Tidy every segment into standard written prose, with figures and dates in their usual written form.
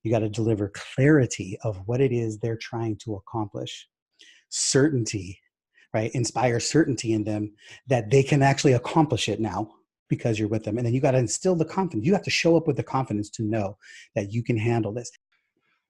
You got to deliver clarity of what it is they're trying to accomplish, certainty, right? Inspire certainty in them that they can actually accomplish it now because you're with them. And then you got to instill the confidence. You have to show up with the confidence to know that you can handle this.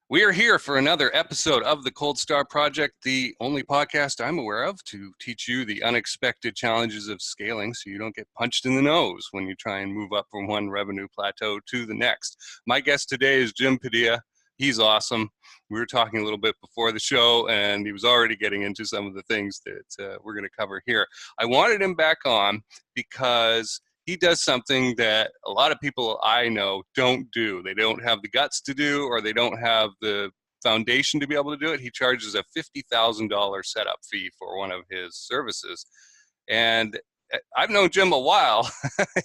We are here for another episode of the Cold Star Project, the only podcast I'm aware of to teach you the unexpected challenges of scaling so you don't get punched in the nose when you try and move up from one revenue plateau to the next. My guest today is Jim Padilla. He's awesome. We were talking a little bit before the show, and he was already getting into some of the things that we're going to cover here. I wanted him back on because he does something that a lot of people I know don't do. They don't have the guts to do, or they don't have the foundation to be able to do it. He charges a $50,000 setup fee for one of his services. And I've known Jim a while,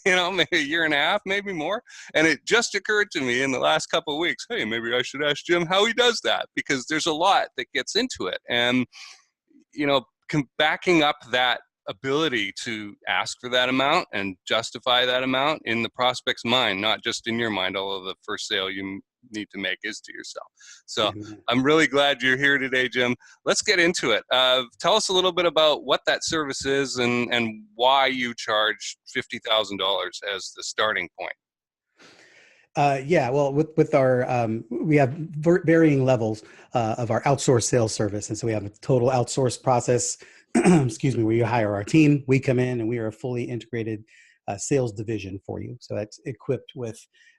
maybe a year and a half, maybe more. And it just occurred to me in the last couple of weeks, hey, maybe I should ask Jim how he does that, because there's a lot that gets into it. And, backing up that ability to ask for that amount and justify that amount in the prospect's mind, not just in your mind, although the first sale you need to make is to yourself. So I'm really glad you're here today, Jim. Let's get into it. Tell us a little bit about what that service is and why you charge $50,000 as the starting point. Well, with our, we have varying levels of our outsourced sales service. And so we have a total outsourced process, where you hire our team, we come in and we are a fully integrated sales division for you. So that's equipped with,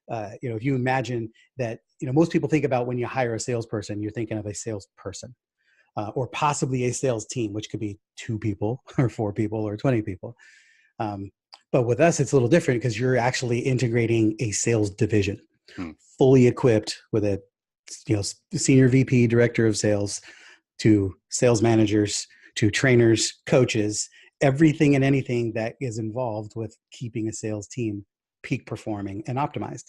if you imagine that, most people think about when you hire a salesperson, you're thinking of a salesperson or possibly a sales team, which could be 2 people or 4 people or 20 people. But with us, it's a little different because you're actually integrating a sales division, fully equipped with a, senior VP, director of sales, to sales managers, to trainers, coaches, everything and anything that is involved with keeping a sales team peak performing and optimized.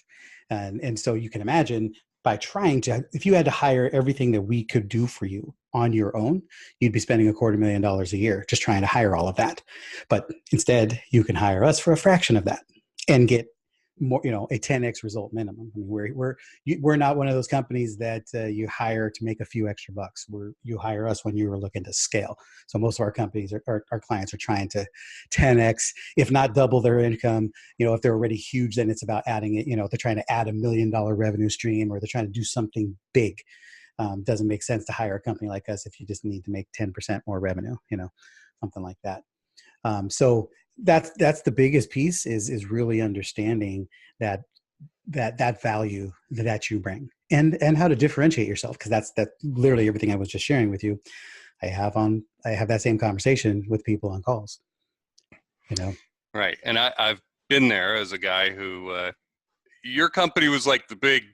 And so you can imagine by trying to, if you had to hire everything that we could do for you on your own, you'd be spending $250,000 a year just trying to hire all of that. But instead, you can hire us for a fraction of that and get more, a 10x result minimum. I mean, we're not one of those companies that you hire to make a few extra bucks. You hire us when you are looking to scale. So most of our companies, our clients are trying to 10x, if not double their income. If they're already huge, then it's about adding it. If they're trying to add $1 million revenue stream, or they're trying to do something big. Doesn't make sense to hire a company like us if you just need to make 10% more revenue, something like that. So that's the biggest piece is really understanding that value that you bring and how to differentiate yourself. Cause that's literally everything I was just sharing with you. I have that same conversation with people on calls, Right. And I've been there as a guy who, your company was like the big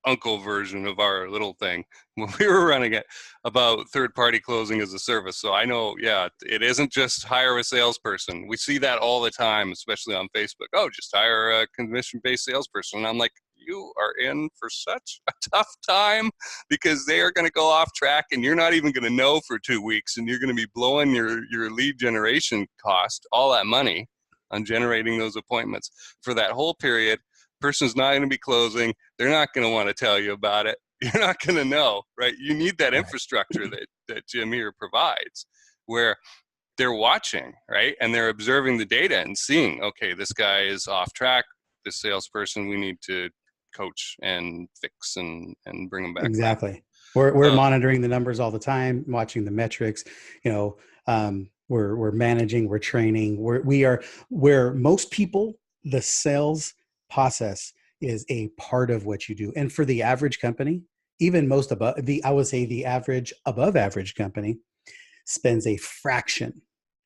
uncle version of our little thing when we were running it about third-party closing as a service. So I know, it isn't just hire a salesperson. We see that all the time, especially on Facebook. Oh, just hire a commission-based salesperson. And I'm like, you are in for such a tough time because they are going to go off track and you're not even going to know for 2 weeks, and you're going to be blowing your lead generation cost, all that money on generating those appointments for that whole period. Person's not going to be closing. They're not going to want to tell you about it. You're not going to know, right? You need that infrastructure that Jim here provides, where they're watching, right? And they're observing the data and seeing, okay, this guy is off track. This salesperson, we need to coach and fix and bring them back. Exactly. We're monitoring the numbers all the time, watching the metrics. We're managing, we're training. Where most people, the sales process is a part of what you do. And for the average company, even the average above average company spends a fraction,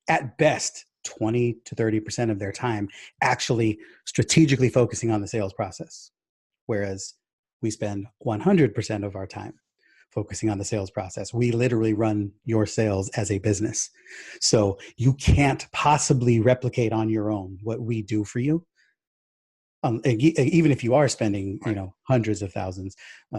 at best 20 to 30% of their time actually strategically focusing on the sales process. Whereas we spend 100% of our time focusing on the sales process. We literally run your sales as a business. So you can't possibly replicate on your own what we do for you even if you are spending, Right. hundreds of thousands,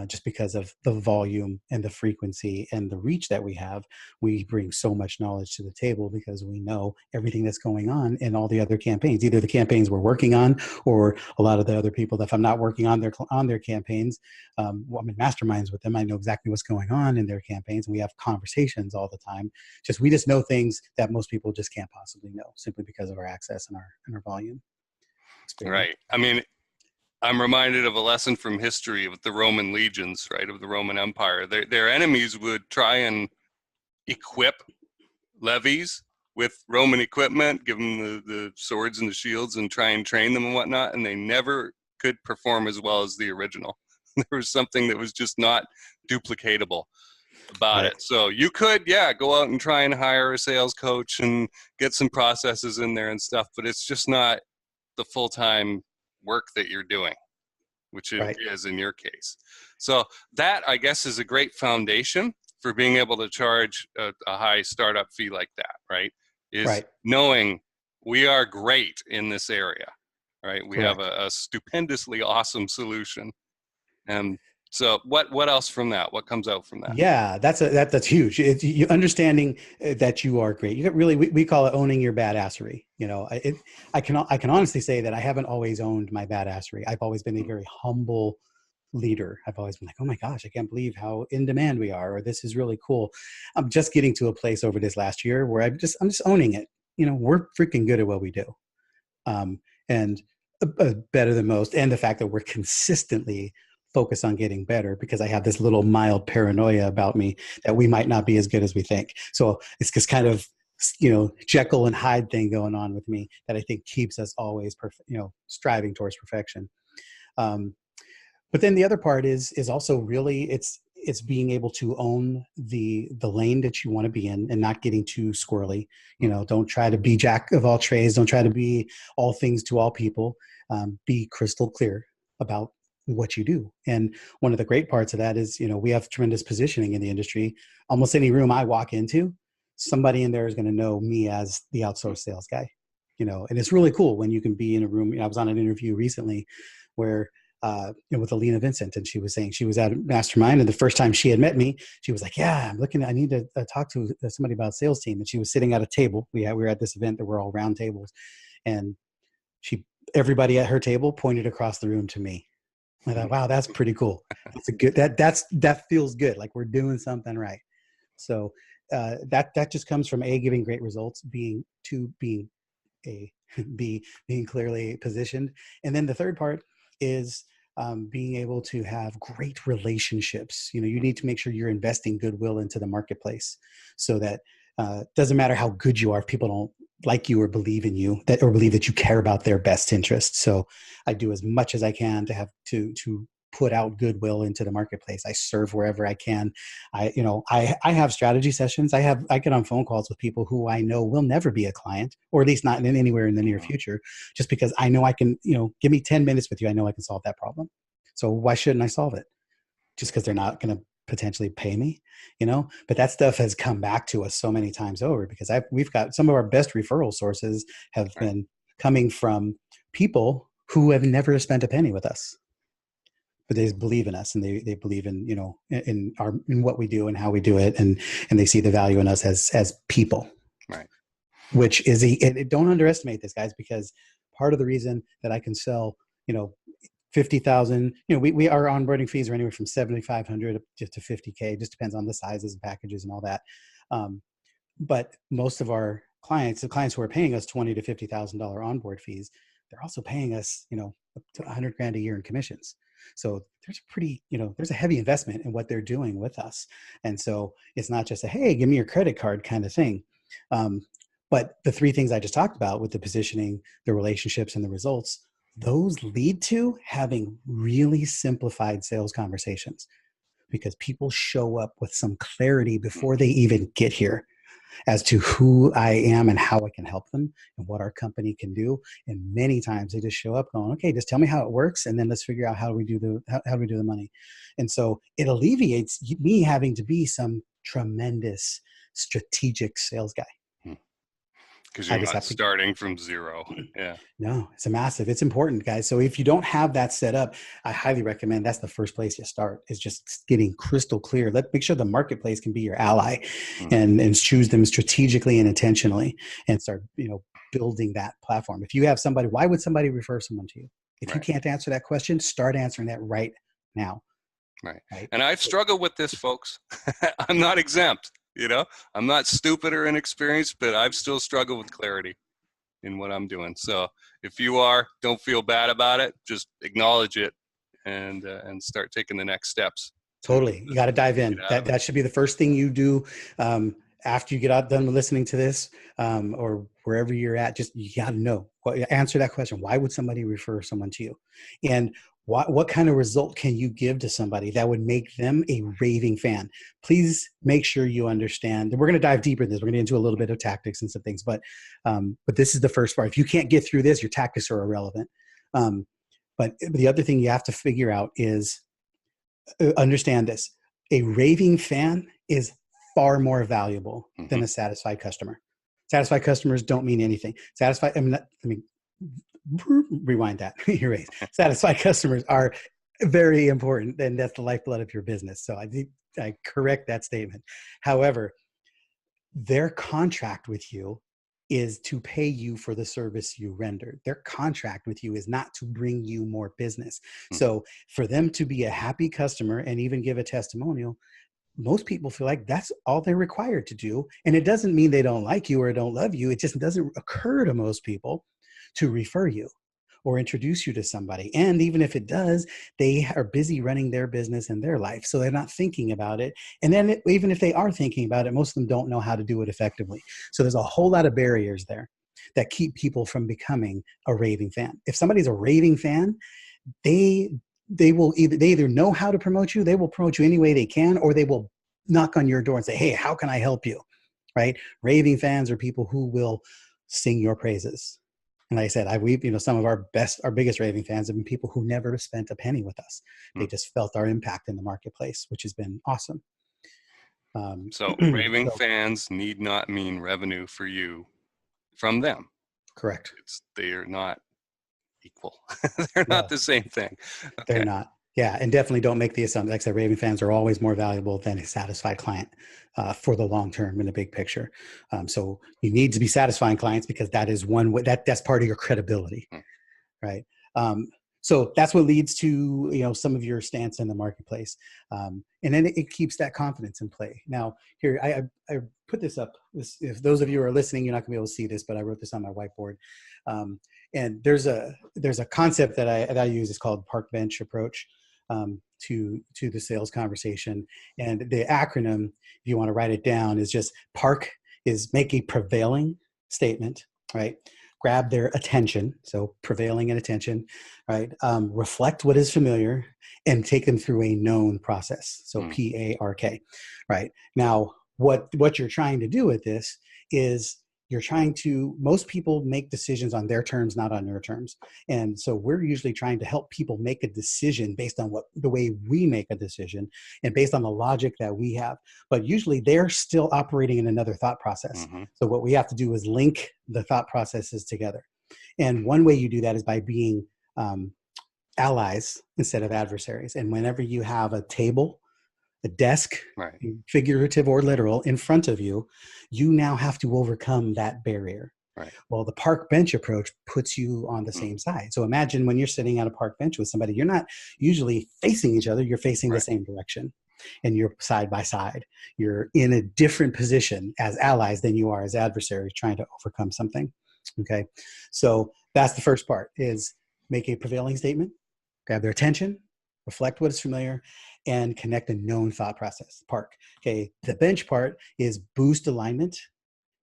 just because of the volume and the frequency and the reach that we have, we bring so much knowledge to the table because we know everything that's going on in all the other campaigns, either the campaigns we're working on or a lot of the other people that if I'm not working on their campaigns, well, I'm in masterminds with them. I know exactly what's going on in their campaigns, and we have conversations all the time. We just know things that most people just can't possibly know simply because of our access and our volume. Experience. Right. I mean, I'm reminded of a lesson from history of the Roman legions, right, of the Roman Empire. Their enemies would try and equip levies with Roman equipment, give them the swords and the shields and try and train them and whatnot, and they never could perform as well as the original. There was something that was just not duplicatable about Right. it. So you could, yeah, go out and try and hire a sales coach and get some processes in there and stuff, but it's just not the full-time work that you're doing, which it Right. is in your case. So that, I guess, is a great foundation for being able to charge a high startup fee like that, right? Is Right. knowing we are great in this area, right? We have Correct. a stupendously awesome solution. And so what else from that? What comes out from that? Yeah, that's huge. You understanding that you are great. You get really, we call it owning your badassery. I can honestly say that I haven't always owned my badassery. I've always been a very humble leader. I've always been like, oh my gosh, I can't believe how in demand we are, or this is really cool. I'm just getting to a place over this last year where I'm just owning it. We're freaking good at what we do, and better than most, and the fact that we're consistently focused on getting better because I have this little mild paranoia about me that we might not be as good as we think. So it's just kind of Jekyll and Hyde thing going on with me that I think keeps us always striving towards perfection. But then the other part is also really it's being able to own the lane that you want to be in and not getting too squirrely. Don't try to be jack of all trades. Don't try to be all things to all people. Be crystal clear about what you do. And one of the great parts of that is, we have tremendous positioning in the industry. Almost any room I walk into, somebody in there is going to know me as the outsourced sales guy. And it's really cool when you can be in a room. I was on an interview recently where with Alina Vincent, and she was saying she was at a mastermind, and the first time she had met me, she was like, "Yeah, I need to talk to somebody about sales team." And she was sitting at a table. We were at this event that were all round tables, and everybody at her table pointed across the room to me. I thought, wow, that's pretty cool. That's a good that feels good. Like we're doing something right. So that just comes from giving great results, being a being clearly positioned, and then the third part is being able to have great relationships. You need to make sure you're investing goodwill into the marketplace, so that doesn't matter how good you are, if people don't like you or believe in you, or believe that you care about their best interests. So I do as much as I can to have to put out goodwill into the marketplace. I serve wherever I can. I have strategy sessions. I get on phone calls with people who I know will never be a client, or at least not in anywhere in the near future, just because I know I can, give me 10 minutes with you. I know I can solve that problem. So why shouldn't I solve it? Just because they're not going to potentially pay me, but that stuff has come back to us so many times over, because we've got some of our best referral sources have been coming from people who have never spent a penny with us, but they believe in us, and they believe in, in what we do and how we do it. And they see the value in us as people, Right. Which is don't underestimate this, guys, because part of the reason that I can sell, 50,000, we our onboarding fees are anywhere from 7,500 to 50K, just depends on the sizes and packages and all that. But most of our clients, the clients who are paying us $20,000 to $50,000 onboard fees, they're also paying us, up to 100 grand a year in commissions. So there's a heavy investment in what they're doing with us. And so it's not just hey, give me your credit card kind of thing. But the three things I just talked about with the positioning, the relationships, and the results, those lead to having really simplified sales conversations, because people show up with some clarity before they even get here as to who I am and how I can help them and what our company can do. And many times they just show up going, okay, just tell me how it works, and then let's figure out how do we do the money. And so it alleviates me having to be some tremendous strategic sales guy. Because I you're just not have to. starting from zero. Yeah. No, it's a massive. It's important, guys. So if you don't have that set up, I highly recommend that's the first place you start. Is just getting crystal clear. Make sure the marketplace can be your ally, Mm. and choose them strategically and intentionally, and start building that platform. If you have somebody, why would somebody refer someone to you? If you Right. can't answer that question, start answering that right now. Right. Right. And I've struggled with this, folks. I'm not exempt. I'm not stupid or inexperienced, but I've still struggled with clarity in what I'm doing. So if you are, don't feel bad about it. Just acknowledge it and start taking the next steps to Totally. You got to dive get in. out of it. That should be the first thing you do after you get out done listening to this, or wherever you're at. Just you got to know. Answer that question. Why would somebody refer someone to you? And what kind of result can you give to somebody that would make them a raving fan? Please make sure you understand. We're going to dive deeper in this. We're going to get into a little bit of tactics and some things, but this is the first part. If you can't get through this, your tactics are irrelevant. But the other thing you have to figure out is understand this: a raving fan is far more valuable than a satisfied customer. Satisfied customers don't mean anything. Rewind that. You're right. Satisfied customers are very important, and that's the lifeblood of your business. So I correct that statement. However, their contract with you is to pay you for the service you rendered. Their contract with you is not to bring you more business. So for them to be a happy customer and even give a testimonial, most people feel like that's all they're required to do. And it doesn't mean they don't like you or don't love you. It just doesn't occur to most people to refer you or introduce you to somebody. And even if it does, they are busy running their business and their life. So they're not thinking about it. And then even if they are thinking about it, most of them don't know how to do it effectively. So there's a whole lot of barriers there that keep people from becoming a raving fan. If somebody's a raving fan, they either know how to promote you, they will promote you any way they can, or they will knock on your door and say, hey, how can I help you? Right? Raving fans are people who will sing your praises. And like I said, some of our biggest raving fans have been people who never spent a penny with us. They just felt our impact in the marketplace, which has been awesome. So raving fans need not mean revenue for you from them. Correct. They are not equal. They're not the same thing. Okay. They're not. Yeah, and definitely don't make the assumption. Like I said, raving fans are always more valuable than a satisfied client for the long term in the big picture. So you need to be satisfying clients because that is one way that's part of your credibility, right? So that's what leads to some of your stance in the marketplace, and then it keeps that confidence in play. Now, here I put this up. If those of you are listening, you're not gonna be able to see this, but I wrote this on my whiteboard. And there's a concept that I use. It's called park bench approach to the sales conversation. And the acronym, if you want to write it down, is just park is make a prevailing statement, right? Grab their attention, so prevailing and attention, right? Reflect what is familiar and take them through a known process. So PARK, right? Now, what you're trying to do with this is most people make decisions on their terms, not on your terms. And so we're usually trying to help people make a decision based on the way we make a decision and based on the logic that we have. But usually they're still operating in another thought process. So what we have to do is link the thought processes together. And one way you do that is by being allies instead of adversaries. And whenever you have a table, a desk, right, figurative or literal, in front of you, you now have to overcome that barrier. Right. Well, the park bench approach puts you on the same side. So imagine when you're sitting at a park bench with somebody, you're not usually facing each other, you're facing the same direction. And you're side by side. You're in a different position as allies than you are as adversaries trying to overcome something. Okay. So that's the first part, is make a prevailing statement, grab their attention, reflect what is familiar, and connect a known thought process. Park. Okay. The bench part is boost alignment,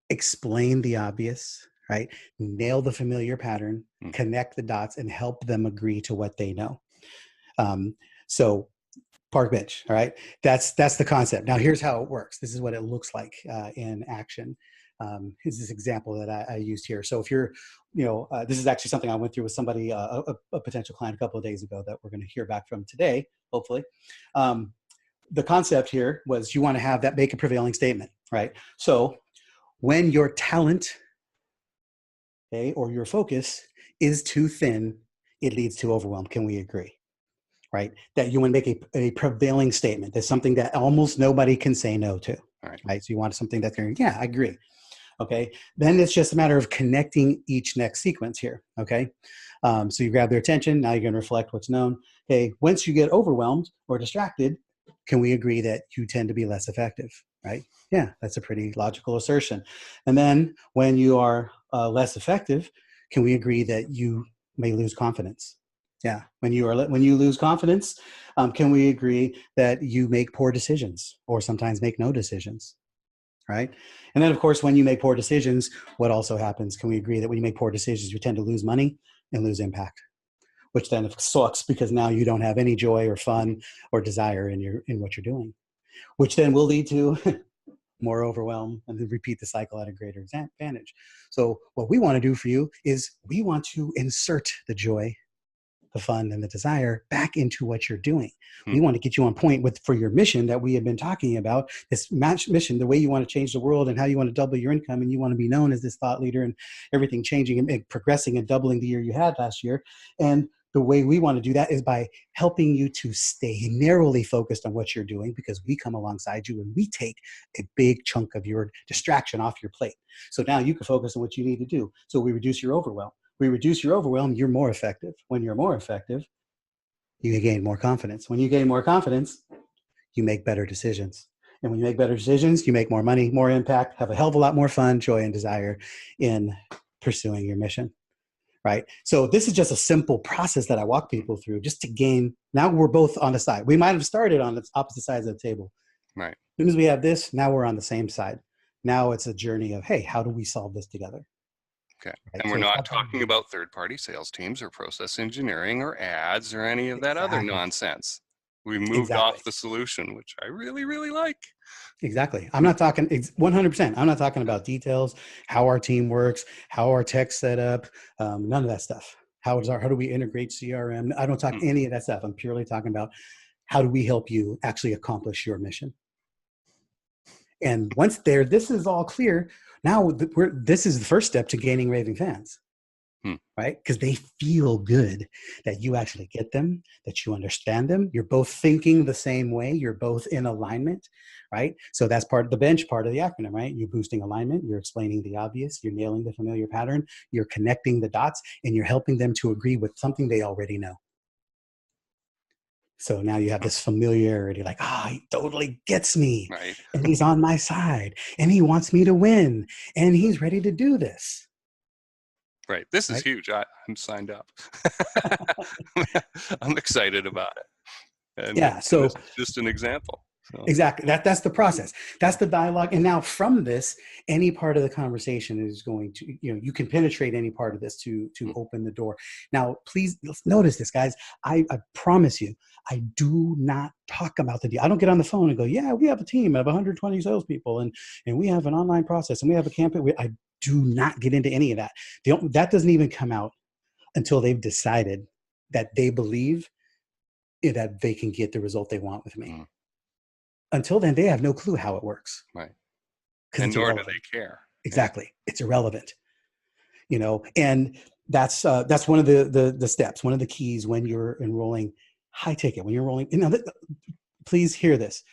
explain the obvious, right? Nail the familiar pattern, connect the dots, and help them agree to what they know. So park bench. All right. That's the concept. Now here's how it works. This is what it looks like in action. Here's this example that I used here. So if you're, this is actually something I went through with somebody, a potential client a couple of days ago that we're going to hear back from today, hopefully. The concept here was you want to have that make a prevailing statement, right? So when your talent okay, or your focus is too thin, it leads to overwhelm. Can we agree? Right? That you want to make a prevailing statement. That's something that almost nobody can say no to. Right? So you want something that's going to, yeah, I agree. Okay. Then it's just a matter of connecting each next sequence here. Okay. So you grab their attention. Now you're going to reflect what's known. Okay. Once you get overwhelmed or distracted, can we agree that you tend to be less effective? Right? Yeah, that's a pretty logical assertion. And then when you are less effective, can we agree that you may lose confidence? Yeah, when you lose confidence, can we agree that you make poor decisions or sometimes make no decisions? Right? And then, of course, when you make poor decisions, what also happens? Can we agree that when you make poor decisions, you tend to lose money and lose impact, which then sucks because now you don't have any joy or fun or desire in what you're doing, which then will lead to more overwhelm and then repeat the cycle at a greater advantage. So what we want to do for you is we want to insert the joy, the fun, and the desire back into what you're doing. We want to get you on point for your mission that we have been talking about, this mission, the way you want to change the world and how you want to double your income, and you want to be known as this thought leader and everything changing and progressing and doubling the year you had last year. And the way we want to do that is by helping you to stay narrowly focused on what you're doing, because we come alongside you and we take a big chunk of your distraction off your plate. So now you can focus on what you need to do. So we reduce your overwhelm. We reduce your overwhelm, you're more effective. When you're more effective, you gain more confidence. When you gain more confidence, you make better decisions. And when you make better decisions, you make more money, more impact, have a hell of a lot more fun, joy, and desire in pursuing your mission. Right? So this is just a simple process that I walk people through just to gain. Now we're both on the side. We might have started on the opposite sides of the table. Right. As soon as we have this, now we're on the same side. Now it's a journey of, hey, how do we solve this together? Okay. Right? And we're not talking about third-party sales teams or process engineering or ads or any of that other nonsense. We moved off the solution, which I really, really like. Exactly. I'm not talking 100%. I'm not talking about details, how our team works, how our tech's set up, none of that stuff. How do we integrate CRM? I don't talk any of that stuff. I'm purely talking about how do we help you actually accomplish your mission. And once this is all clear, now this is the first step to gaining raving fans. Right? Because they feel good that you actually get them, that you understand them. You're both thinking the same way. You're both in alignment, right? So that's part of the bench, part of the acronym, right? You're boosting alignment. You're explaining the obvious. You're nailing the familiar pattern. You're connecting the dots, and you're helping them to agree with something they already know. So now you have this familiarity, like, he totally gets me, right? And he's on my side, and he wants me to win, and he's ready to do this. Right. This is huge. I'm signed up. I'm excited about it. And yeah. So this is just an example. So. Exactly. That's the process. That's the dialogue. And now from this, any part of the conversation is going to, you can penetrate any part of this to open the door. Now, please notice this, guys. I promise you, I do not talk about the deal. I don't get on the phone and go, yeah, we have a team of 120 salespeople and we have an online process and we have a campaign. I do not get into any of that. That doesn't even come out until they've decided that they believe that they can get the result they want with me. Until then, they have no clue how it works. Right. And nor do they care. Exactly. Yeah. It's irrelevant. And that's one of the steps, one of the keys when you're enrolling high ticket, when you're enrolling, please hear this.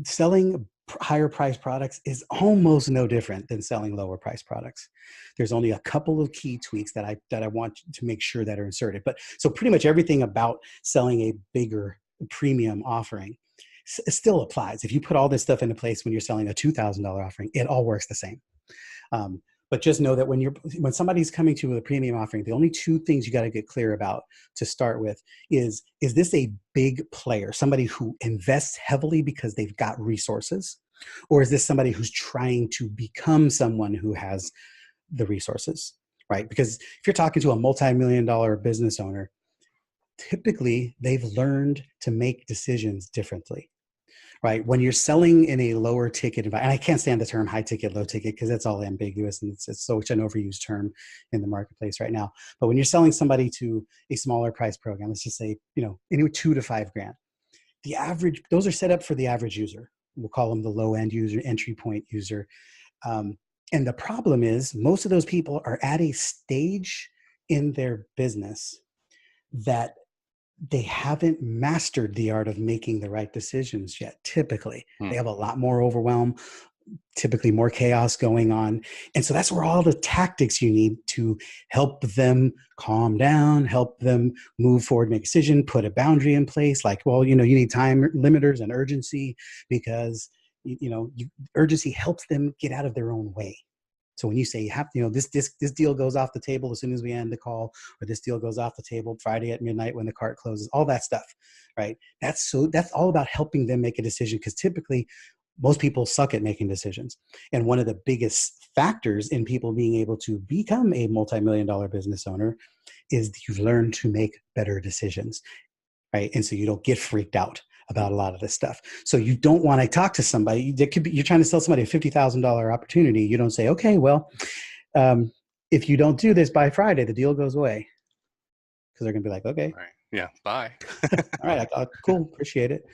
Selling higher priced products is almost no different than selling lower priced products. There's only a couple of key tweaks that I want to make sure that are inserted. But so pretty much everything about selling a bigger premium offering still applies. If you put all this stuff into place when you're selling a $2,000 offering, it all works the same. But just know that when somebody's coming to a premium offering, the only two things you got to get clear about to start with is this a big player, somebody who invests heavily because they've got resources, or is this somebody who's trying to become someone who has the resources, right? Because if you're talking to a multi-million-dollar business owner, typically they've learned to make decisions differently. Right. When you're selling in a lower ticket environment, and I can't stand the term high ticket, low ticket, because it's all ambiguous and it's such an overused term in the marketplace right now. But when you're selling somebody to a smaller price program, let's just say, anywhere $2,000 to $5,000, the average, those are set up for the average user. We'll call them the low end user, entry point user. And the problem is most of those people are at a stage in their business that they haven't mastered the art of making the right decisions yet. Typically, they have a lot more overwhelm, typically more chaos going on. And so that's where all the tactics you need to help them calm down, help them move forward, make a decision, put a boundary in place. Like, well, you need time limiters and urgency, because urgency helps them get out of their own way. So when you say you have, this deal goes off the table as soon as we end the call, or this deal goes off the table Friday at midnight when the cart closes, all that stuff, right? That's all about helping them make a decision, because typically most people suck at making decisions. And one of the biggest factors in people being able to become a multi-million-dollar business owner is you've learned to make better decisions, right? And so you don't get freaked out about a lot of this stuff. So you don't want to talk to somebody that could be, you're trying to sell somebody a $50,000 opportunity. You don't say, okay, well, if you don't do this by Friday, the deal goes away. Because they're going to be like, okay. Right. Yeah, bye. All right, cool, appreciate it.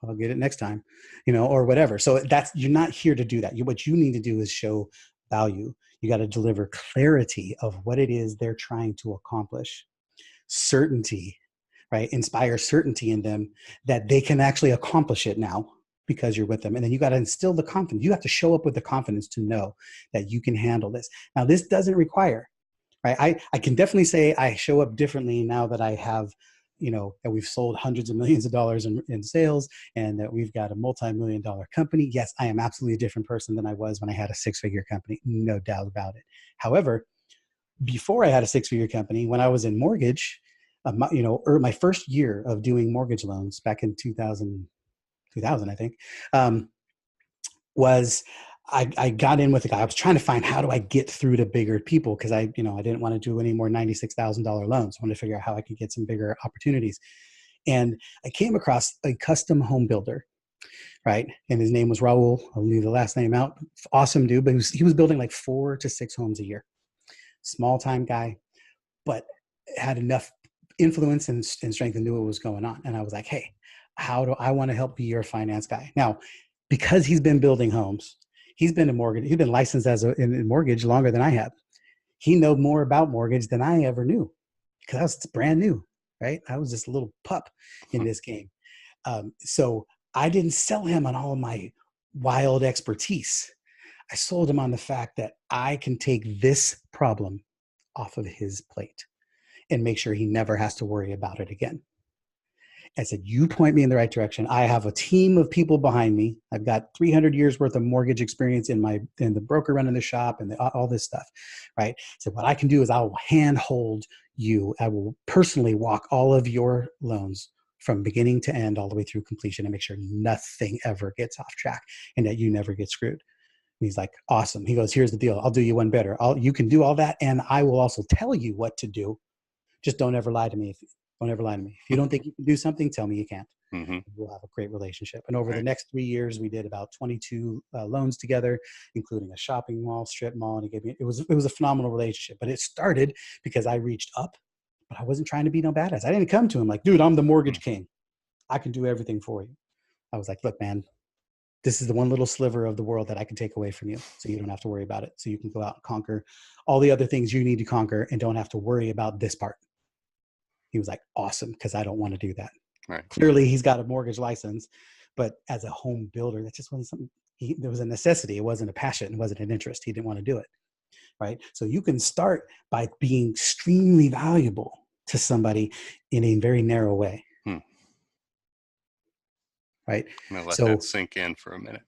I'll get it next time, or whatever. So you're not here to do that. What you need to do is show value. You got to deliver clarity of what it is they're trying to accomplish. Certainty, right? Inspire certainty in them that they can actually accomplish it now because you're with them. And then you got to instill the confidence. You have to show up with the confidence to know that you can handle this. Now, this doesn't require, right? I can definitely say I show up differently now that I have, that we've sold hundreds of millions of dollars in sales, and that we've got a multi-million-dollar company. Yes, I am absolutely a different person than I was when I had a six-figure company. No doubt about it. However, before I had a six-figure company, when I was in mortgage, my first year of doing mortgage loans back in 2000, I think, was I got in with a guy. I was trying to find, how do I get through to bigger people? Because I didn't want to do any more $96,000 loans. I wanted to figure out how I could get some bigger opportunities. And I came across a custom home builder, right? And his name was Raul. I'll leave the last name out. Awesome dude, but he was building like 4 to 6 homes a year. Small time guy, but had enough influence and strength and knew what was going on. And I was like, hey, how do I want to help be your finance guy? Now, because he's been building homes, he's been licensed in mortgage longer than I have. He knows more about mortgage than I ever knew, because I was brand new, right? I was just a little pup in this game. So I didn't sell him on all of my wild expertise. I sold him on the fact that I can take this problem off of his plate and make sure he never has to worry about it again. I said, you point me in the right direction. I have a team of people behind me. I've got 300 years worth of mortgage experience in the broker running the shop and all this stuff, right? So what I can do is I will handhold you. I will personally walk all of your loans from beginning to end, all the way through completion, and make sure nothing ever gets off track and that you never get screwed. And he's like, awesome. He goes, here's the deal. I'll do you one better. You can do all that, and I will also tell you what to do. Just don't ever lie to me. Don't ever lie to me. If you don't think you can do something, tell me you can't. Mm-hmm. We'll have a great relationship. And over the next 3 years, we did about 22 loans together, including a shopping mall, strip mall. And it was a phenomenal relationship. But it started because I reached up, but I wasn't trying to be no badass. I didn't come to him like, dude, I'm the mortgage king. I can do everything for you. I was like, look, man, this is the one little sliver of the world that I can take away from you, so you don't have to worry about it. So you can go out and conquer all the other things you need to conquer and don't have to worry about this part. He was like, awesome, because I don't want to do that. Right. Clearly, he's got a mortgage license, but as a home builder, that just wasn't something. There was a necessity. It wasn't a passion. It wasn't an interest. He didn't want to do it. Right. So you can start by being extremely valuable to somebody in a very narrow way. Right. I'm gonna let that sink in for a minute.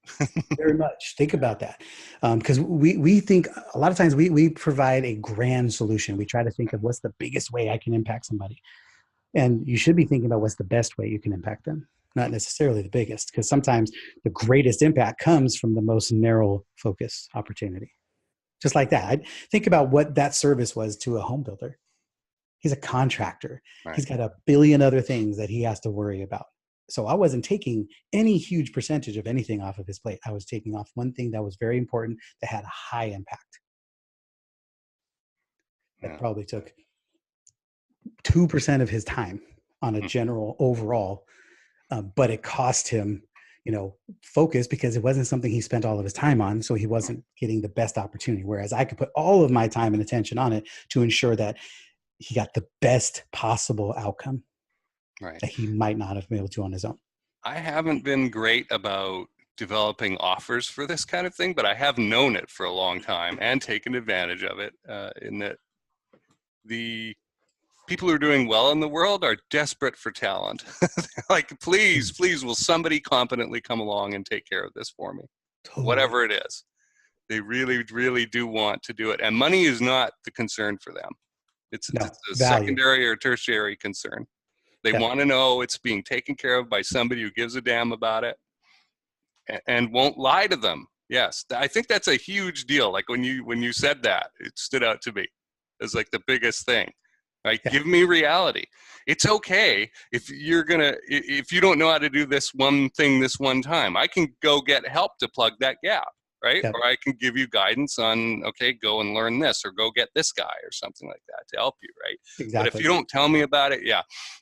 Very much. Think about that. Because we think a lot of times we provide a grand solution. We try to think of what's the biggest way I can impact somebody. And you should be thinking about what's the best way you can impact them, not necessarily the biggest, because sometimes the greatest impact comes from the most narrow focus opportunity. Just like that. Think about what that service was to a home builder. He's a contractor. Right. He's got a billion other things that he has to worry about. So I wasn't taking any huge percentage of anything off of his plate. I was taking off one thing that was very important, that had a high impact. That probably took 2% of his time on a general overall, but it cost him, focused because it wasn't something he spent all of his time on. So he wasn't getting the best opportunity. Whereas I could put all of my time and attention on it to ensure that he got the best possible outcome Right. that he might not have been able to on his own. I haven't been great about developing offers for this kind of thing, but I have known it for a long time and taken advantage of it, in that the people who are doing well in the world are desperate for talent. Like, please, will somebody competently come along and take care of this for me? Totally. Whatever it is. They really, really do want to do it. And money is not the concern for them. It's a value. Secondary or tertiary concern. They want to know it's being taken care of by somebody who gives a damn about it and won't lie to them. Yes, I think that's a huge deal. Like when you said that, it stood out to me as like the biggest thing. Right? Yeah. Give me reality. It's okay if you don't know how to do this one thing this one time. I can go get help to plug that gap, right? Yep. Or I can give you guidance on, okay, go and learn this, or go get this guy or something like that to help you, right? Exactly. But if you don't tell me about it,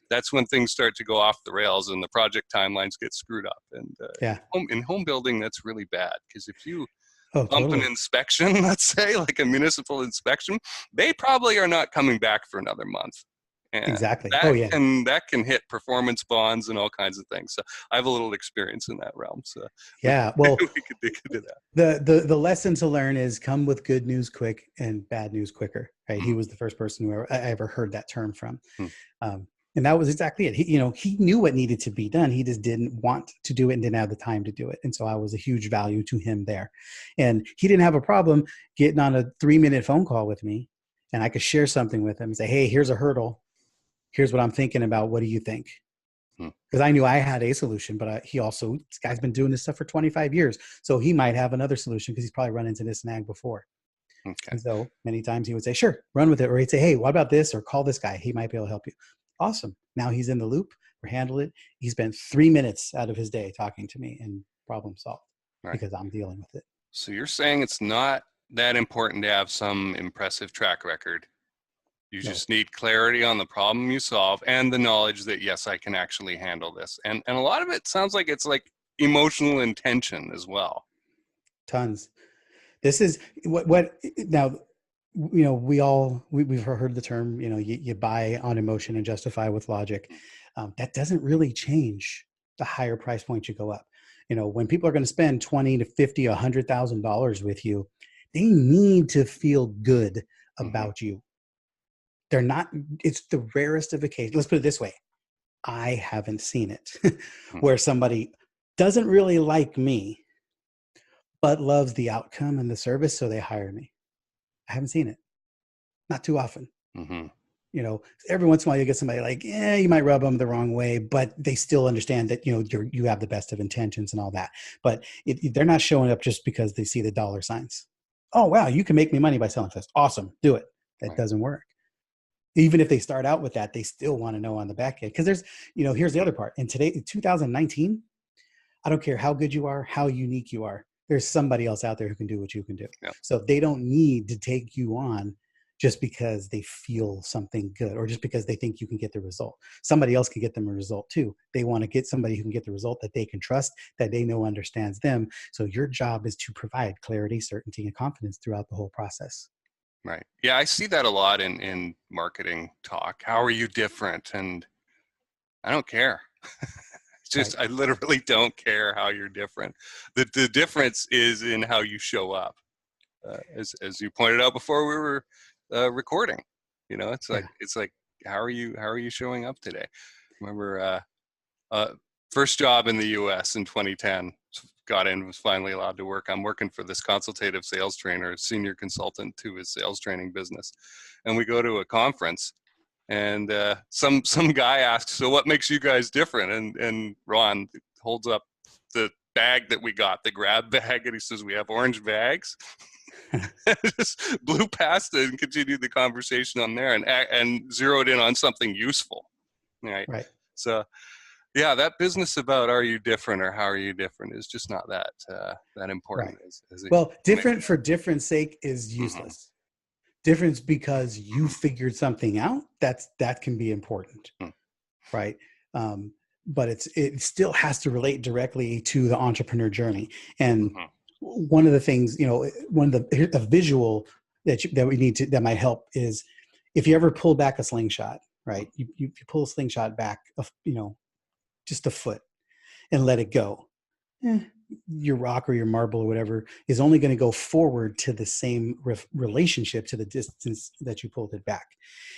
that's when things start to go off the rails and the project timelines get screwed up. And in home building, that's really bad, because if you bump an inspection, let's say, like a municipal inspection, they probably are not coming back for another month. And exactly. That can hit performance bonds and all kinds of things. So I have a little experience in that realm. So well, we could dig into that. The lesson to learn is come with good news quick and bad news quicker. Right? He was the first person who I ever heard that term from. And that was exactly it. He knew what needed to be done. He just didn't want to do it and didn't have the time to do it. And so I was a huge value to him there. And he didn't have a problem getting on a 3-minute phone call with me, and I could share something with him and say, hey, here's a hurdle. Here's what I'm thinking about. What do you think? Because I knew I had a solution, but this guy's been doing this stuff for 25 years. So he might have another solution because he's probably run into this snag before. Okay. And so many times he would say, sure, run with it. Or he'd say, hey, what about this? Or call this guy. He might be able to help you. Awesome. Now he's in the loop. We're handling it. He spent 3 minutes out of his day talking to me, and problem solved because I'm dealing with it. So you're saying it's not that important to have some impressive track record. You just need clarity on the problem you solve and the knowledge that, yes, I can actually handle this. And a lot of it sounds like it's like emotional intention as well. Tons. This is what now, we've heard the term, you buy on emotion and justify with logic. That doesn't really change the higher price point you go up. When people are going to spend $20 to $50, $100,000 with you, they need to feel good about you. They're not, it's the rarest of occasions. Let's put it this way. I haven't seen it where somebody doesn't really like me, but loves the outcome and the service, so they hire me. I haven't seen it. Not too often. Every once in a while you get somebody like, you might rub them the wrong way, but they still understand that, you have the best of intentions and all that. But they're not showing up just because they see the dollar signs. Oh, wow, you can make me money by selling this. Awesome. Do it. That doesn't work. Even if they start out with that, they still want to know on the back end. Because there's, here's the other part. In 2019, I don't care how good you are, how unique you are. There's somebody else out there who can do what you can do. Yeah. So they don't need to take you on just because they feel something good or just because they think you can get the result. Somebody else can get them a result too. They want to get somebody who can get the result that they can trust, that they know understands them. So your job is to provide clarity, certainty, and confidence throughout the whole process. Right. Yeah, I see that a lot in marketing talk. How are you different? And I don't care. Just, I literally don't care how you're different. The difference is in how you show up. As you pointed out before we were recording, it's like how are you showing up today? Remember, first job in the U.S. in 2010. Got in, was finally allowed to work. I'm working for this consultative sales trainer, senior consultant to his sales training business. And we go to a conference, and some guy asks, so what makes you guys different? And Ron holds up the bag that we got, the grab bag, and he says, we have orange bags. Just blew past it and continued the conversation on there and zeroed in on something useful. Right. So yeah, that business about are you different or how are you different is just not that important. Well, different for difference sake is useless. Difference because you figured something out, that can be important, right? but it still has to relate directly to the entrepreneur journey. And Mhm. one of the things, one of the visual that we need to, that might help is if you ever pull back a slingshot, right? You pull a slingshot back, just a foot and let it go. Your rock or your marble or whatever is only going to go forward to the same relationship to the distance that you pulled it back.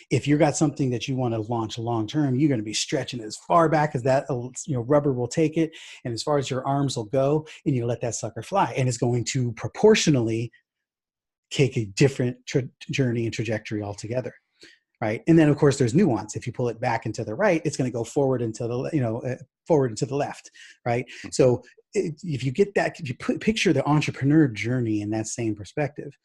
If you've got something that you want to launch long term, you're going to be stretching as far back as that rubber will take it, and as far as your arms will go, and you let that sucker fly, and it's going to proportionally take a different journey and trajectory altogether. Right. And then of course there's nuance. If you pull it back into the right, it's going to go forward into the, forward into the left. Right. So if you get that, if you picture the entrepreneur journey in that same perspective,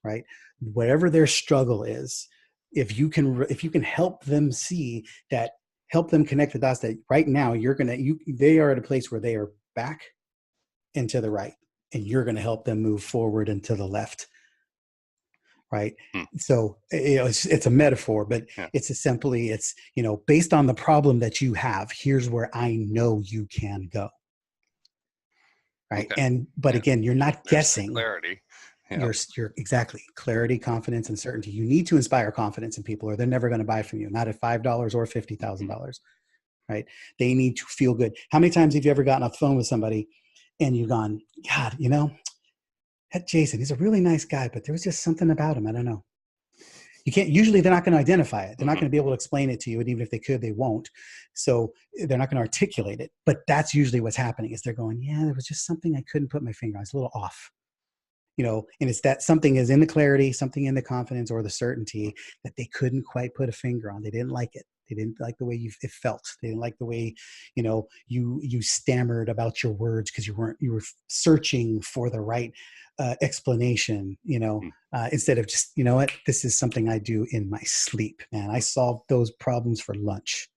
right, whatever their struggle is, if you can help them see that, help them connect the dots that right now they are at a place where they are back and to the right, and you're going to help them move forward and to the left. Right. So it's a metaphor, but it's simply, based on the problem that you have, here's where I know you can go. Right. Okay. But again, you're not guessing. Clarity. You're exactly clarity, confidence, and certainty. You need to inspire confidence in people, or they're never going to buy from you. Not at $5 or $50,000. Right. They need to feel good. How many times have you ever gotten off the phone with somebody and you've gone, God, that Jason, he's a really nice guy, but there was just something about him. I don't know. You can't, usually they're not going to identify it. They're not going to be able to explain it to you. And even if they could, they won't. So they're not going to articulate it, but that's usually what's happening is they're going, yeah, there was just something I couldn't put my finger on. It's a little off, and it's that something is in the clarity, something in the confidence or the certainty that they couldn't quite put a finger on. They didn't like it. They didn't like the way it felt. They didn't like the way, you stammered about your words because you were searching for the right explanation, instead of just, what, this is something I do in my sleep, man. I solve those problems for lunch.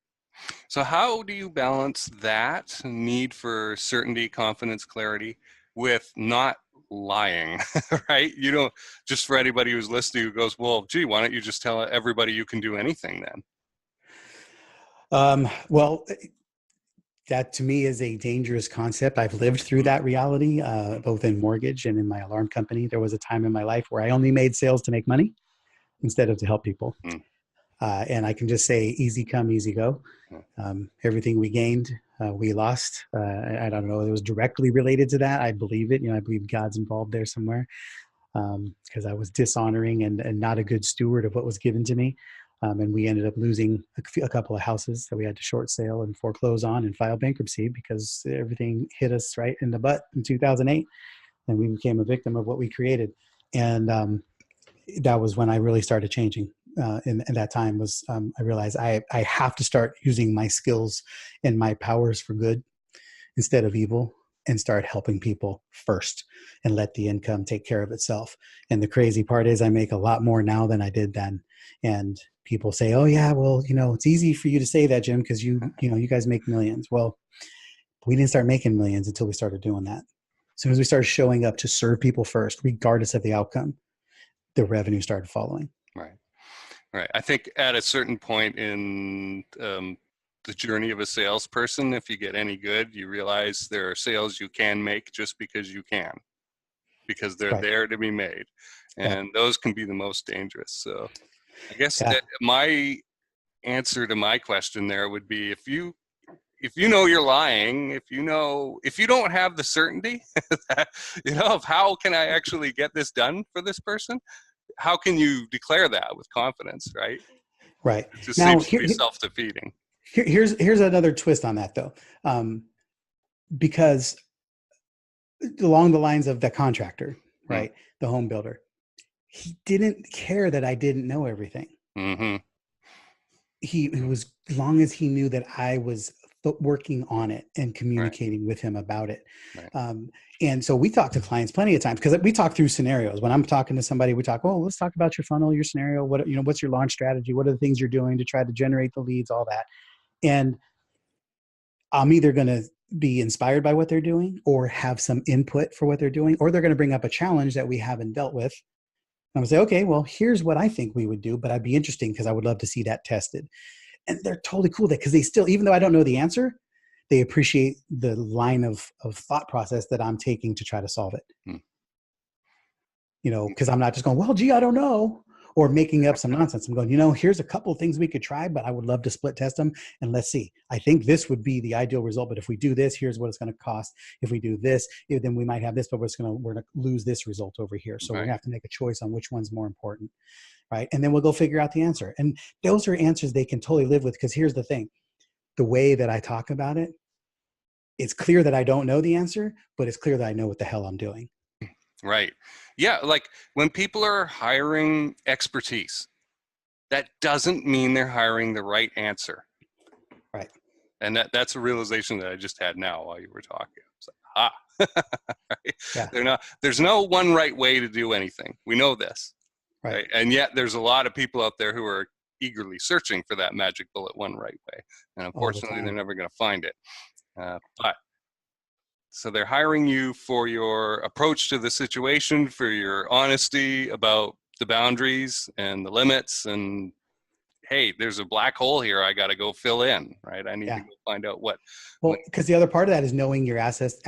So how do you balance that need for certainty, confidence, clarity with not lying, right? You don't, just for anybody who's listening who goes, well, gee, why don't you just tell everybody you can do anything then? Well, that to me is a dangerous concept. I've lived through that reality, both in mortgage and in my alarm company. There was a time in my life where I only made sales to make money instead of to help people. And I can just say, easy come, easy go. Everything we gained, we lost. I don't know if it was directly related to that. I believe it. I believe God's involved there somewhere, because I was dishonoring and not a good steward of what was given to me. And we ended up losing a couple of houses that we had to short sale and foreclose on and file bankruptcy because everything hit us right in the butt in 2008. And we became a victim of what we created. And that was when I really started changing. And that time was, I realized I have to start using my skills and my powers for good instead of evil, and start helping people first and let the income take care of itself. And the crazy part is I make a lot more now than I did then. And people say, oh yeah, well, it's easy for you to say that, Jim, because you guys make millions. Well, we didn't start making millions until we started doing that. As soon as we started showing up to serve people first, regardless of the outcome, the revenue started following. Right. I think at a certain point in the journey of a salesperson, if you get any good, you realize there are sales you can make just because you can, because they're there to be made. And those can be the most dangerous. So I guess my answer to my question there would be, if you know you're lying, if you don't have the certainty, of how can I actually get this done for this person, how can you declare that with confidence, right? Right. It just seems to be self-defeating. Here's another twist on that, though, because along the lines of the contractor, right, the home builder, he didn't care that I didn't know everything. He was, as long as he knew that I was working on it and communicating with him about it. And so we talk to clients plenty of times, because we talk through scenarios. When I'm talking to somebody, we talk, oh, let's talk about your funnel, your scenario. What, what's your launch strategy? What are the things you're doing to try to generate the leads, all that. And I'm either going to be inspired by what they're doing or have some input for what they're doing, or they're going to bring up a challenge that we haven't dealt with. I'm going to say, okay, well, here's what I think we would do, but I'd be interesting because I would love to see that tested. And they're totally cool with it, because they still, even though I don't know the answer, they appreciate the line of thought process that I'm taking to try to solve it. Hmm. You know, because I'm not just going, well, gee, I don't know, or making up some nonsense. I'm going, you know, here's a couple of things we could try, but I would love to split test them. And let's see. I think this would be the ideal result. But if we do this, here's what it's going to cost. If we do this, then we might have this, but we're going to lose this result over here. So we're going to have to make a choice on which one's more important. Right. And then we'll go figure out the answer. And those are answers they can totally live with, because here's the thing. The way that I talk about it, it's clear that I don't know the answer, but it's clear that I know what the hell I'm doing. Right. Yeah. Like when people are hiring expertise, that doesn't mean they're hiring the right answer. Right. And that's a realization that I just had now while you were talking. It's like, right? Yeah. There's no one right way to do anything. We know this. Right. And yet there's a lot of people out there who are eagerly searching for that magic bullet one right way. And unfortunately, they're never going to find it. But so they're hiring you for your approach to the situation, for your honesty about the boundaries and the limits, and hey, there's a black hole here I got to go fill in, right? I need to go find out what. Well, because the other part of that is knowing your assets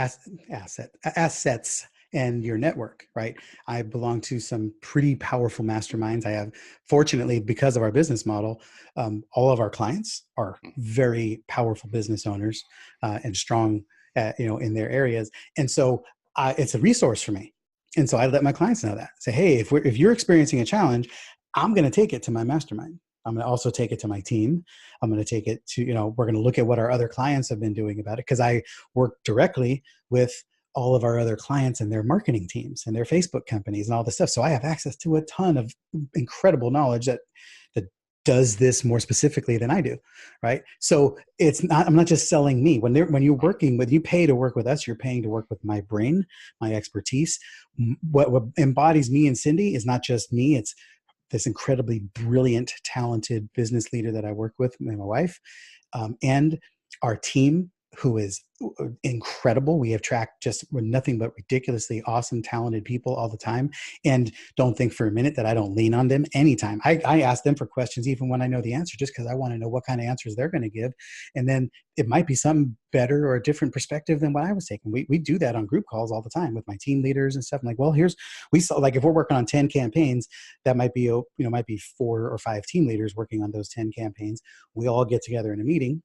and your network, right? I belong to some pretty powerful masterminds. I have, fortunately, because of our business model, all of our clients are very powerful business owners and strong, in their areas. And so it's a resource for me. And so I let my clients know that. Say, hey, if you're experiencing a challenge, I'm going to take it to my mastermind. I'm going to also take it to my team. I'm going to take it to, we're going to look at what our other clients have been doing about it, because I work directly with all of our other clients and their marketing teams and their Facebook companies and all this stuff. So I have access to a ton of incredible knowledge that does this more specifically than I do, right? So I'm not just selling me. When you're working with, you pay to work with us, you're paying to work with my brain, my expertise. What embodies me and Cindy is not just me, it's this incredibly brilliant, talented business leader that I work with, my wife, and our team, who is incredible. We have tracked just nothing but ridiculously awesome, talented people all the time. And don't think for a minute that I don't lean on them anytime. I ask them for questions even when I know the answer, just because I want to know what kind of answers they're going to give. And then it might be something better or a different perspective than what I was taking. We do that on group calls all the time with my team leaders and stuff. I'm like, well, we saw, like, if we're working on 10 campaigns, that might be, might be 4 or 5 team leaders working on those 10 campaigns. We all get together in a meeting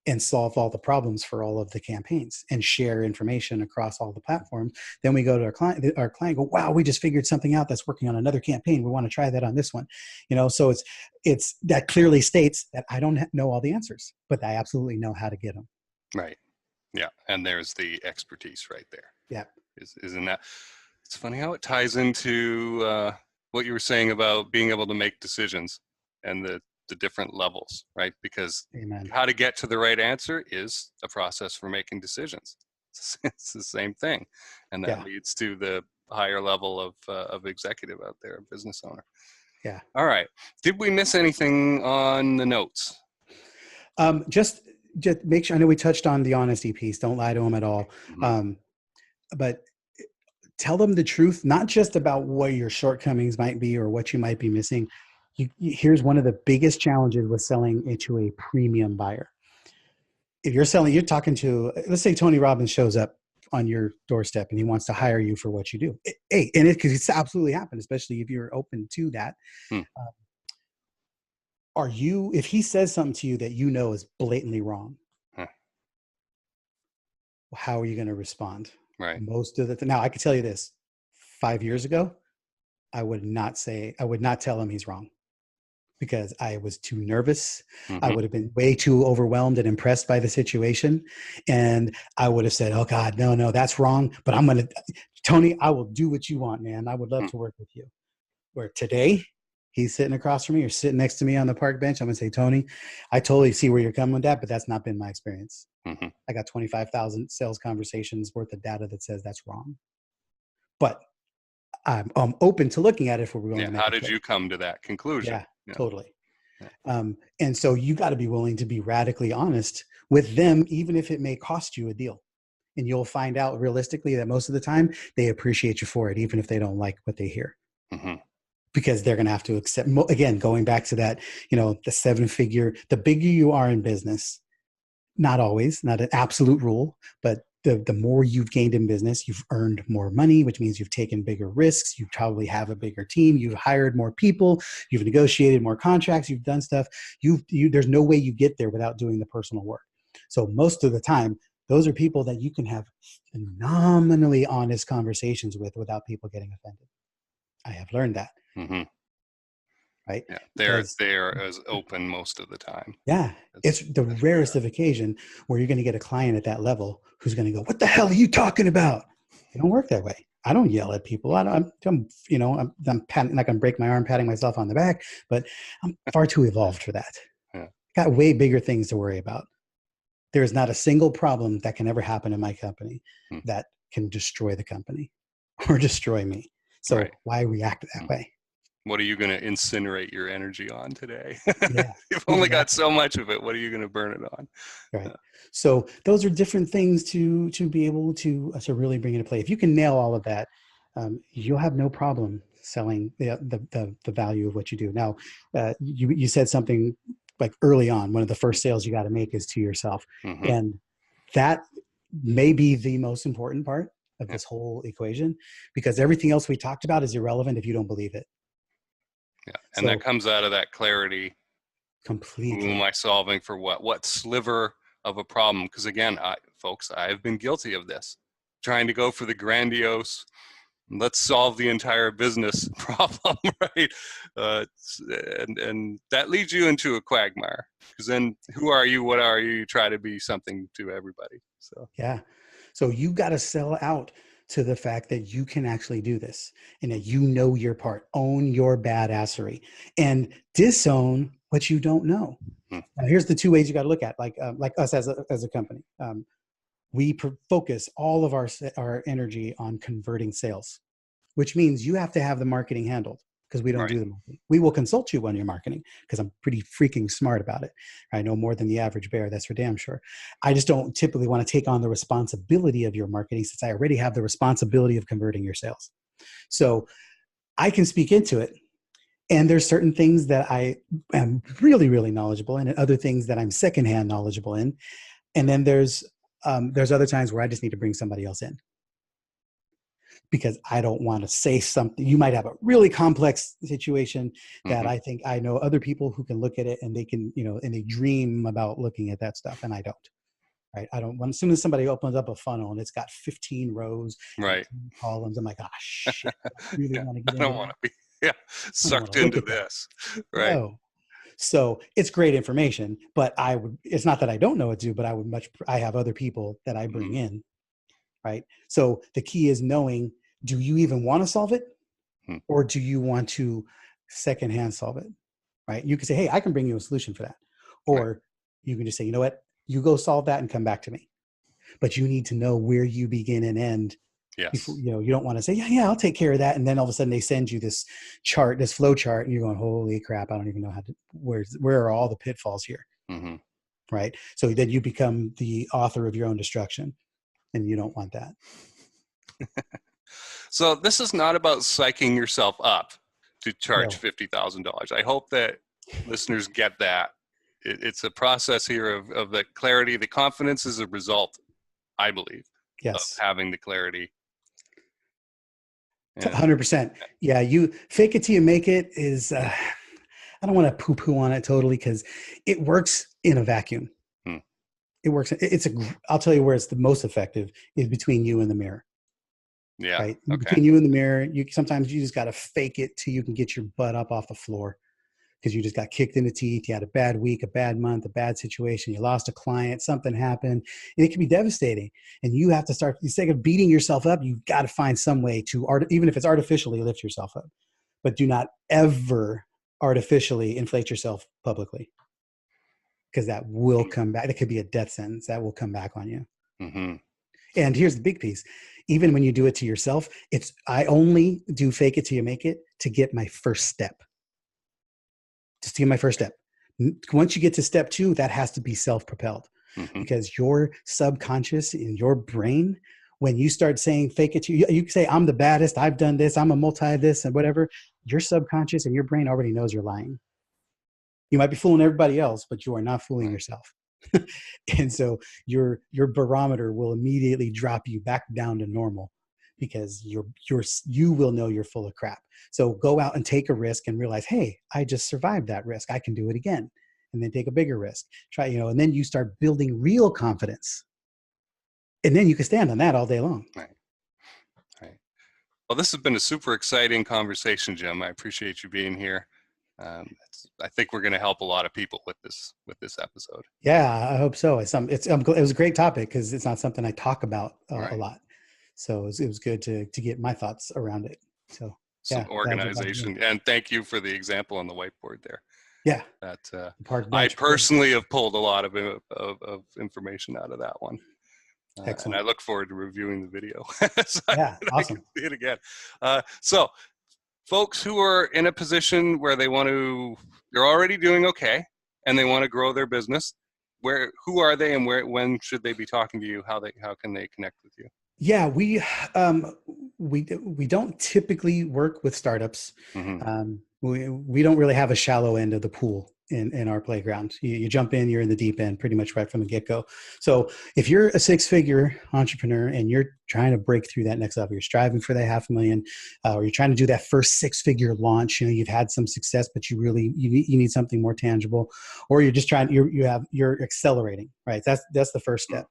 and solve all the problems for all of the campaigns and share information across all the platforms. Then we go to our client go, wow, we just figured something out that's working on another campaign. We want to try that on this one. So it's that clearly states that I don't know all the answers, but I absolutely know how to get them. Right. Yeah. And there's the expertise right there. Yeah. Isn't that, it's funny how it ties into what you were saying about being able to make decisions and the different levels, right? Because Amen. How to get to the right answer is a process for making decisions. It's the same thing. And that leads to the higher level of executive out there, business owner. Yeah. All right. Did we miss anything on the notes? Just make sure, I know we touched on the honesty piece. Don't lie to them at all. Mm-hmm. But tell them the truth, not just about what your shortcomings might be or what you might be missing. Here's one of the biggest challenges with selling it to a premium buyer. If you're talking to, let's say Tony Robbins shows up on your doorstep and he wants to hire you for what you do. Because it's absolutely happened, especially if you're open to that. If he says something to you that you know is blatantly wrong, how are you going to respond? Right. Most of the now, I can tell you this: 5 years ago, I would not tell him he's wrong, because I was too nervous. Mm-hmm. I would have been way too overwhelmed and impressed by the situation. And I would have said, oh God, no, that's wrong. But Tony, I will do what you want, man. I would love to work with you. Where today, he's sitting across from me or sitting next to me on the park bench. I'm going to say, Tony, I totally see where you're coming with that, but that's not been my experience. Mm-hmm. I got 25,000 sales conversations worth of data that says that's wrong. But I'm open to looking at it if we're going to make how did you come to that conclusion? Yeah. Totally. Yeah. And so you got to be willing to be radically honest with them, even if it may cost you a deal. And you'll find out realistically that most of the time they appreciate you for it, even if they don't like what they hear. Mm-hmm. Because they're going to have to accept, again, going back to that, the 7-figure, the bigger you are in business, Not always, not an absolute rule, but the more you've gained in business, you've earned more money, which means you've taken bigger risks. You probably have a bigger team. You've hired more people. You've negotiated more contracts. You've done stuff. There's no way you get there without doing the personal work. So most of the time, those are people that you can have phenomenally honest conversations with without people getting offended. I have learned that. Mm-hmm. Right? Yeah, they're as open most of the time. Yeah, it's the rarest of occasion where you're going to get a client at that level who's going to go, "What the hell are you talking about?" It don't work that way. I don't yell at people. I'm not going to break my arm patting myself on the back, but I'm far too evolved for that. Yeah. Got way bigger things to worry about. There is not a single problem that can ever happen in my company that can destroy the company or destroy me. So why react that way? What are you going to incinerate your energy on today? Yeah, You've only got so much of it. What are you going to burn it on? Right. So those are different things to be able to really bring into play. If you can nail all of that, you'll have no problem selling the value of what you do. Now, you said something like early on, one of the first sales you got to make is to yourself. Mm-hmm. And that may be the most important part of this whole equation, because everything else we talked about is irrelevant if you don't believe it. Yeah, and that comes out of that clarity. Completely. Who am I solving for what? What sliver of a problem? Because again, folks, I have been guilty of this. Trying to go for the grandiose, let's solve the entire business problem, right? And that leads you into a quagmire. Because then who are you? What are you? You try to be something to everybody. So yeah. So you got to sell out to the fact that you can actually do this and that you know your part. Own your badassery and disown what you don't know. Now, here's the two ways you got to look at, like us as a company. We focus all of our energy on converting sales, which means you have to have the marketing handled, because we don't do the marketing. We will consult you on your marketing because I'm pretty freaking smart about it. I know more than the average bear, that's for damn sure. I just don't typically want to take on the responsibility of your marketing, since I already have the responsibility of converting your sales. So I can speak into it. And there's certain things that I am really, really knowledgeable in, and other things that I'm secondhand knowledgeable in. And then there's other times where I just need to bring somebody else in, because I don't want to say something. You might have a really complex situation that I think I know other people who can look at it and they can, and they dream about looking at that stuff, and I don't. Right? I don't. As soon as somebody opens up a funnel and it's got 15 rows, and columns, I'm like, oh shit, I really want to get into. I don't want to be sucked into this. Right. No. So it's great information, but it's not that I don't know what to do, but I have other people that I bring in. Right. So the key is knowing, do you even want to solve it? Or do you want to secondhand solve it? Right. You can say, hey, I can bring you a solution for that. Or you can just say, you know what, you go solve that and come back to me. But you need to know where you begin and end. Yes. Before, you don't want to say, yeah, I'll take care of that. And then all of a sudden they send you this chart, this flow chart, and you're going, holy crap, I don't even know where are all the pitfalls here? Right. So then you become the author of your own destruction, and you don't want that. So this is not about psyching yourself up to charge $50,000. I hope that listeners get that. It's a process here of the clarity. The confidence is a result, I believe, of having the clarity. 100%. Yeah, you fake it till you make it is, I don't want to poo-poo on it totally, because it works in a vacuum. It works. I'll tell you where it's the most effective is between you and the mirror. Yeah. Right. Okay. Between you and the mirror, sometimes you just got to fake it till you can get your butt up off the floor, because you just got kicked in the teeth. You had a bad week, a bad month, a bad situation. You lost a client, something happened, and it can be devastating. And you have to start, instead of beating yourself up, you've got to find some way to, even if it's artificially, lift yourself up. But do not ever artificially inflate yourself publicly, because that will come back. It could be a death sentence. That will come back on you. And here's the big piece. Even when you do it to yourself, I only do fake it till you make it to get my first step. Just to get my first step. Once you get to step 2, that has to be self-propelled, because your subconscious in your brain, when you start saying fake it, you can say, I'm the baddest, I've done this, I'm a multi this and whatever. Your subconscious and your brain already knows you're lying. You might be fooling everybody else, but you are not fooling yourself. And so your barometer will immediately drop you back down to normal, because you will know you're full of crap. So go out and take a risk and realize, hey, I just survived that risk. I can do it again. And then take a bigger risk. Try, and then you start building real confidence. And then you can stand on that all day long. Right. Right. Well, this has been a super exciting conversation, Jim. I appreciate you being here. I think we're going to help a lot of people with this episode. Yeah, I hope so. It was a great topic, because it's not something I talk about a lot. So it was good to get my thoughts around it. So some organization, and thank you for the example on the whiteboard there. Yeah, that I personally have pulled a lot of information out of that one. Excellent. And I look forward to reviewing the video. So yeah, awesome. I can see it again. So folks who are in a position where they're already doing okay and they want to grow their business, who are they, and when should they be talking to you? How can they connect with you? Yeah, we don't typically work with startups. Mm-hmm. We don't really have a shallow end of the pool in our playground. You jump in, you're in the deep end pretty much right from the get-go. So if you're a six-figure entrepreneur and you're trying to break through that next level, you're striving for that $500,000, or you're trying to do that first six-figure launch, you've had some success, but you need something more tangible, or you're just you're accelerating, right? That's the first step.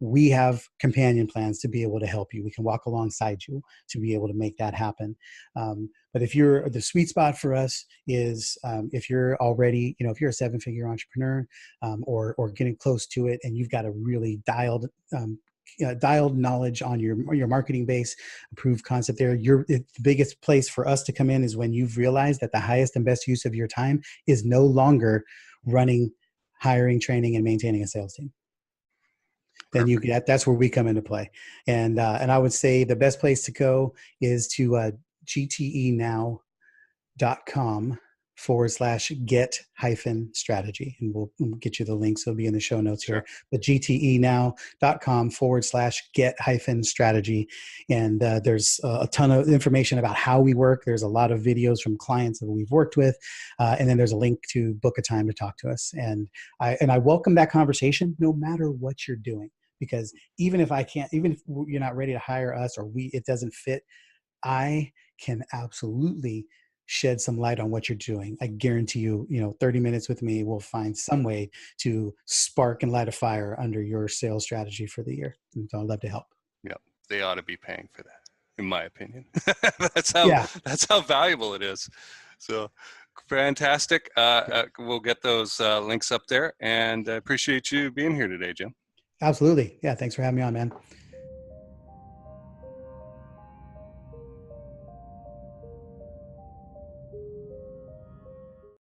We have companion plans to be able to help you. We can walk alongside you to be able to make that happen. But the sweet spot for us is if you're already, if you're a seven-figure entrepreneur, or getting close to it, and you've got a really dialed knowledge on your marketing base, approved concept there. The biggest place for us to come in is when you've realized that the highest and best use of your time is no longer running, hiring, training, and maintaining a sales team. Then that's where we come into play. And I would say the best place to go is to gtenow.com/get-strategy. And we'll get you the links. It'll be in the show notes here. But gtenow.com/get-strategy. And there's a ton of information about how we work. There's a lot of videos from clients that we've worked with. And then there's a link to book a time to talk to us. And I welcome that conversation no matter what you're doing. Because even if you're not ready to hire us, or it doesn't fit, I can absolutely shed some light on what you're doing. I guarantee you, 30 minutes with me will find some way to spark and light a fire under your sales strategy for the year. And so I'd love to help. Yeah, they ought to be paying for that, in my opinion. That's how valuable it is. So fantastic. We'll get those links up there, and I appreciate you being here today, Jim. Absolutely. Yeah. Thanks for having me on, man.